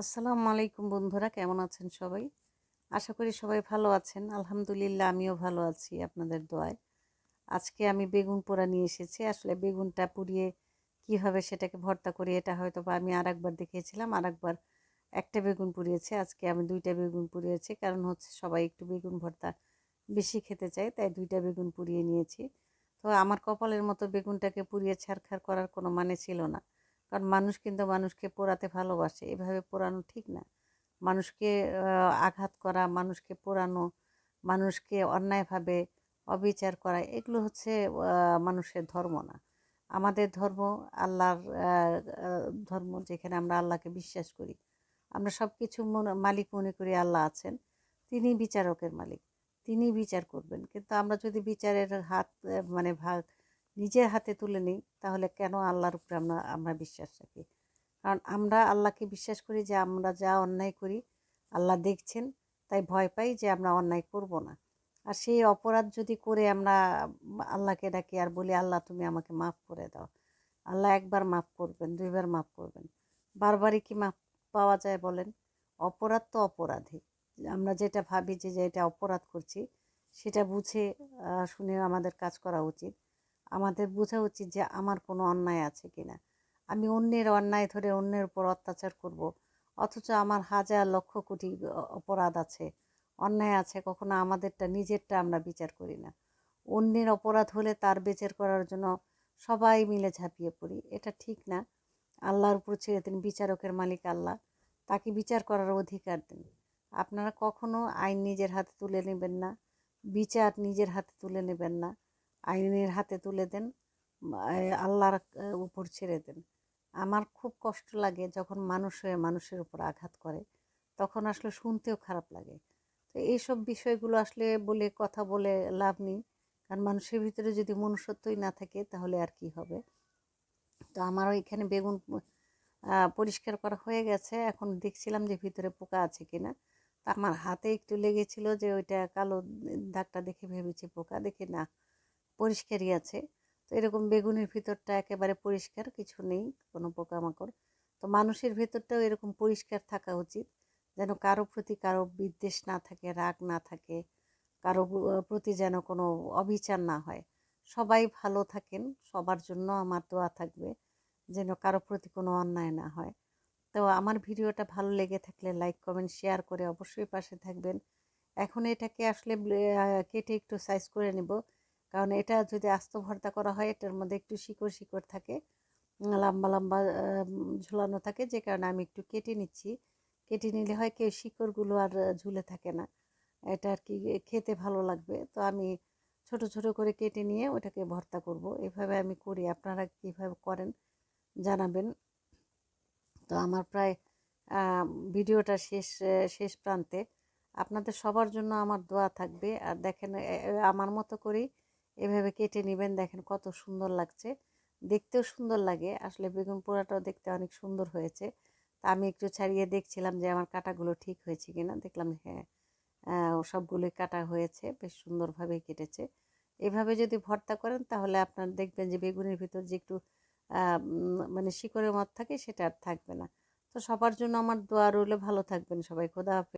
আসসালামু আলাইকুম বন্ধুরা, কেমন আছেন সবাই? আশা করি সবাই ভালো আছেন। আলহামদুলিল্লাহ আমিও ভালো আছি আপনাদের দোয়ায়। আজকে আমি বেগুন পোড়া নিয়ে এসেছি। আসলে বেগুনটা পুড়িয়ে কীভাবে সেটাকে ভর্তা করি, এটা হয়তো বা আমি আরেকবার দেখিয়েছিলাম। আরেকবার একটা বেগুন পুড়িয়েছি, আজকে আমি দুইটা বেগুন পুড়িয়েছি। কারণ হচ্ছে সবাই একটু বেগুন ভর্তা বেশি খেতে চায়, তাই দুইটা বেগুন পুড়িয়ে নিয়েছি। তো আমার কপালের মতো বেগুনটাকে পুড়িয়ে ছারখার করার কোনো মানে ছিল না। কারণ মানুষ কিন্তু মানুষকে পোড়াতে ভালোবাসে, এভাবে পোড়ানো ঠিক না। মানুষকে আঘাত করা, মানুষকে পোড়ানো, মানুষকে অন্যায়ভাবে অবিচার করা, এগুলো হচ্ছে মানুষের ধর্ম না। আমাদের ধর্ম আল্লাহর ধর্ম, যেখানে আমরা আল্লাহকে বিশ্বাস করি। আমরা সব কিছু মালিক মনে করি আল্লাহ আছেন, তিনি বিচারকের মালিক, তিনি বিচার করবেন। কিন্তু আমরা যদি বিচারের হাত মানে ভাগ নিজের হাতে তুলে নিই, তাহলে কেন আল্লাহর উপরে আমরা বিশ্বাস রাখি? কারণ আমরা আল্লাহকে বিশ্বাস করি যে আমরা যা অন্যায় করি আল্লাহ দেখছেন, তাই ভয় পাই যে আমরা অন্যায় করব না। আর সেই অপরাধ যদি করে আমরা আল্লাহকে ডাকি আর বলি, আল্লাহ তুমি আমাকে মাফ করে দাও, আল্লাহ একবার মাফ করবেন, দুইবার মাফ করবেন, বারবারই কি মাফ পাওয়া যায় বলেন? অপরাধ তো অপরাধী। আমরা যেটা ভাবি যে এটা অপরাধ করছি, সেটা বুঝে শুনে আমাদের কাজ করা উচিত। আমাদের বোঝা উচিত যে আমার কোনো অন্যায় আছে কিনা। আমি অন্যের অন্যায় ধরে অন্যের উপর অত্যাচার করব, অথচ আমার হাজার লক্ষ কোটি অপরাধ আছে, অন্যায় আছে, কখনো আমাদেরটা নিজেরটা আমরা বিচার করি না। অন্যের অপরাধ হলে তার বিচার করার জন্য সবাই মিলে ঝাঁপিয়ে পড়ি, এটা ঠিক না। আল্লাহর উপর ছেড়ে দিন, বিচারকের মালিক আল্লাহ, তাকে বিচার করার অধিকার দিন। আপনারা কখনো আইন নিজের হাতে তুলে নেবেন না, বিচার নিজের হাতে তুলে নেবেন না। আইনের হাতে তুলে দেন, আল্লাহর উপর ছেড়ে দেন। আমার খুব কষ্ট লাগে যখন মানুষ হয়ে মানুষের উপর আঘাত করে, তখন আসলে শুনতেও খারাপ লাগে। তো এইসব বিষয়গুলো আসলে কথা বলে লাভ নেই। কারণ মানুষের ভিতরে যদি মনুষ্যত্বই না থাকে, তাহলে আর কি হবে? তো আমারও এখানে বেগুন পরিষ্কার করা হয়ে গেছে। এখন দেখছিলাম যে ভিতরে পোকা আছে কিনা। তা আমার হাতে একটু লেগেছিল, যে ওইটা কালো দাগটা দেখে ভেবেছি পোকা, দেখে না, পরিষ্কারই আছে। তো এরকম বেগুনের ভিতরটা একেবারে পরিষ্কার, কিছু নেই, কোনো পোকামাকড়। তো মানুষের ভেতরটাও এরকম পরিষ্কার থাকা উচিত, যেন কারো প্রতি কারো বিদ্বেষ না থাকে, রাগ না থাকে, কারো প্রতি যেন কোনো অবিচার না হয়। সবাই ভালো থাকেন, সবার জন্য আমার দোয়া থাকবে, যেন কারো প্রতি কোনো অন্যায় না হয়। তো আমার ভিডিওটা ভালো লেগে থাকলে লাইক কমেন্ট শেয়ার করে অবশ্যই পাশে থাকবেন। এখন এটাকে আসলে কেটে একটু সাইজ করে নেব, কারণ এটা যদি আস্ত ভর্তা করা হয়, এটার মধ্যে একটু শিকড় শিকড় থাকে, লম্বা লম্বা ঝুলানো থাকে, যে কারণে আমি একটু কেটে নিচ্ছি। কেটে নিলে হয় কি, শিকড়গুলো আর ঝুলে থাকে না, এটা আর কি খেতে ভালো লাগবে। তো আমি ছোট ছোট করে কেটে নিয়ে ওটাকে ভর্তা করব, এভাবে আমি করি। আপনারা কীভাবে করেন জানাবেন। তো আমার প্রায় ভিডিওটা শেষ প্রান্তে। আপনাদের সবার জন্য আমার দোয়া থাকবে। আর দেখেন, আমার মতো করেই এভাবে কেটে নেবেন, দেখেন কত সুন্দর লাগছে, দেখতেও সুন্দর লাগে। আসলে বেগুন পোড়াটাও দেখতে অনেক সুন্দর হয়েছে। তা আমি একটু ছাড়িয়ে দেখছিলাম যে আমার কাটাগুলো ঠিক হয়েছে কিনা, দেখলাম হ্যাঁ, সবগুলোই কাটা হয়েছে, বেশ সুন্দরভাবে কেটেছে। এভাবে যদি ভর্তা করেন, তাহলে আপনার দেখবেন যে বেগুনের ভিতর যে একটু মানে শিকড়ের মত থাকে, সেটা আর থাকবে না। তো সবার জন্য আমার দোয়া রইল, ভালো থাকবেন সবাই। খোদা হাফেজ।